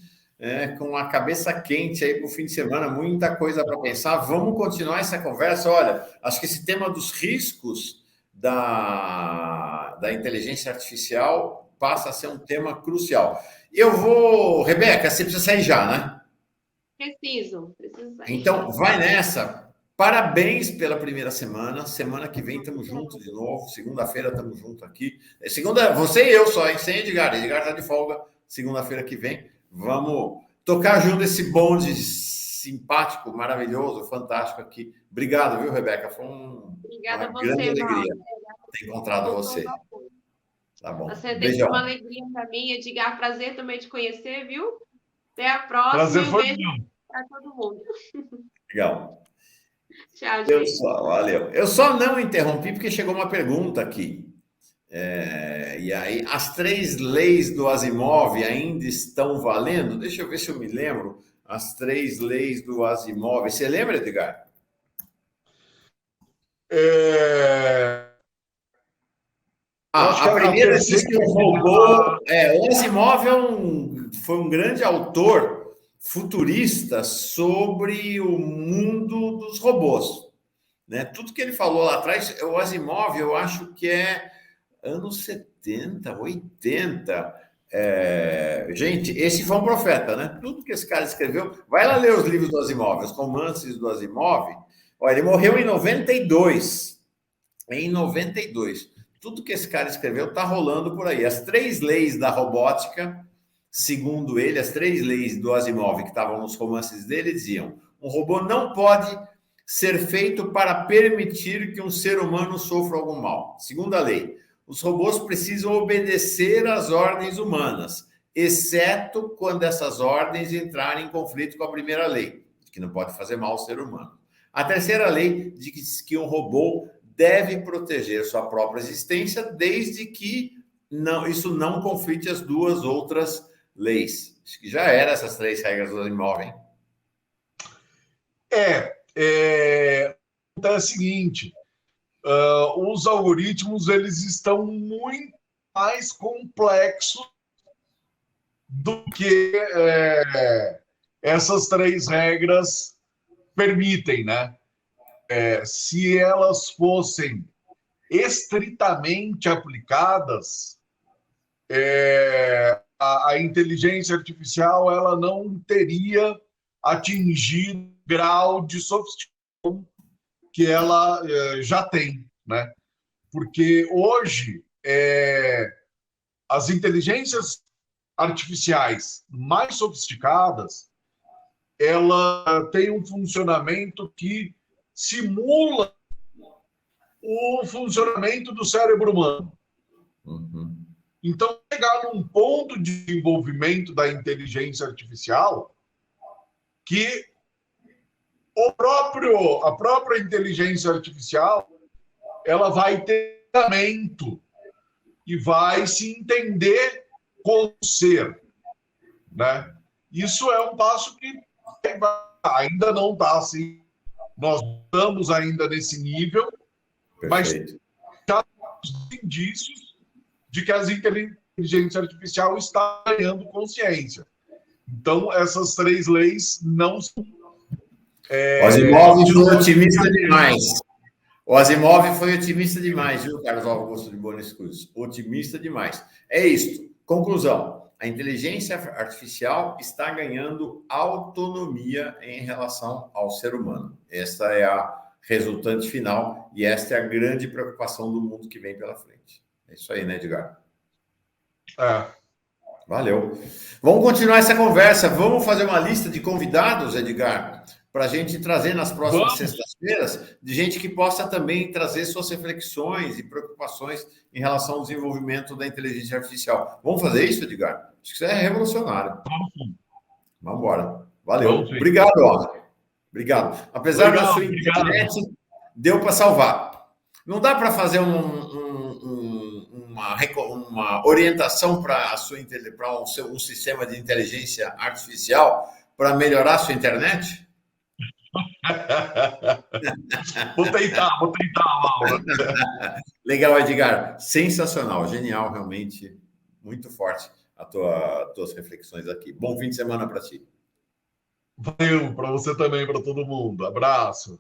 com a cabeça quente aí para o fim de semana, muita coisa para pensar. Vamos continuar essa conversa. Olha, acho que esse tema dos riscos da inteligência artificial passa a ser um tema crucial. Eu vou... Rebeca, você precisa sair já, né? Preciso sair. Então, vai nessa. Parabéns pela primeira semana. Semana que vem estamos juntos de novo. Segunda-feira estamos juntos aqui. Segunda, você e eu só, hein? Sem Edgar. Edgar está de folga. Segunda-feira que vem. Vamos tocar junto esse bonde simpático, maravilhoso, fantástico aqui. Obrigado, viu, Rebeca? Foi uma grande alegria ter encontrado você. Tá bom. Você deixa uma alegria para mim, Edgar. Prazer também te conhecer, viu? Até a próxima. Prazer foi beijo para todo mundo. Legal. Tchau, gente. Valeu. Eu só não interrompi porque chegou uma pergunta aqui. E aí, as 3 leis do Asimov ainda estão valendo? Deixa eu ver se eu me lembro. As 3 leis do Asimov. Você lembra, Edgar? A primeira diz que o robô... o Asimov foi um grande autor futurista sobre o mundo dos robôs. Né? Tudo que ele falou lá atrás, o Asimov, eu acho que é anos 70, 80. Gente, esse foi um profeta, né? Tudo que esse cara escreveu... Vai lá ler os livros do Asimov, os romances do Asimov. Olha, ele morreu em 92. Em 92. Tudo que esse cara escreveu está rolando por aí. As 3 leis da robótica, segundo ele, as 3 leis do Asimov que estavam nos romances dele, diziam: um robô não pode ser feito para permitir que um ser humano sofra algum mal. Segunda lei, os robôs precisam obedecer às ordens humanas, exceto quando essas ordens entrarem em conflito com a primeira lei, que não pode fazer mal ao ser humano. A terceira lei diz que um robô deve proteger sua própria existência desde que isso não conflite as 2 outras leis. Acho que já eram essas 3 regras do Asimov, hein? É o seguinte, os algoritmos eles estão muito mais complexos do que essas 3 regras permitem, né? Se elas fossem estritamente aplicadas, a inteligência artificial ela não teria atingido o grau de sofisticação que ela já tem, né? Porque hoje as inteligências artificiais mais sofisticadas ela tem um funcionamento que simula o funcionamento do cérebro humano. Uhum. Então, chegar num ponto de desenvolvimento da inteligência artificial que a própria inteligência artificial ela vai ter treinamento e vai se entender como ser, né? Isso é um passo que ainda não está assim. Nós estamos ainda nesse nível, Perfeito. mas já temos indícios de que a inteligência artificial está ganhando consciência. Então, essas 3 leis não são... O Asimov foi otimista demais. O Asimov foi otimista demais, viu, Carlos Augusto de Bonis Cruz? Otimista demais. É isso. Conclusão. A inteligência artificial está ganhando autonomia em relação ao ser humano. Esta é a resultante final e esta é a grande preocupação do mundo que vem pela frente. É isso aí, né, Edgar? É. Valeu. Vamos continuar essa conversa. Vamos fazer uma lista de convidados, Edgar, para a gente trazer nas próximas Vamos. sextas-feiras, de gente que possa também trazer suas reflexões e preocupações em relação ao desenvolvimento da inteligência artificial. Vamos fazer isso, Edgar? Acho que isso é revolucionário. Vamos embora. Valeu. Vamos sim. Obrigado, Oscar. Obrigado. Apesar da Legal, sua obrigado. internet, deu para salvar. Não dá para fazer uma orientação para um sistema de inteligência artificial para melhorar a sua internet? Vou tentar, Mauro. Legal, Edgar. Sensacional, genial, realmente. Muito forte as tuas reflexões aqui. Bom fim de semana para ti. Valeu, para você também, para todo mundo. Abraço.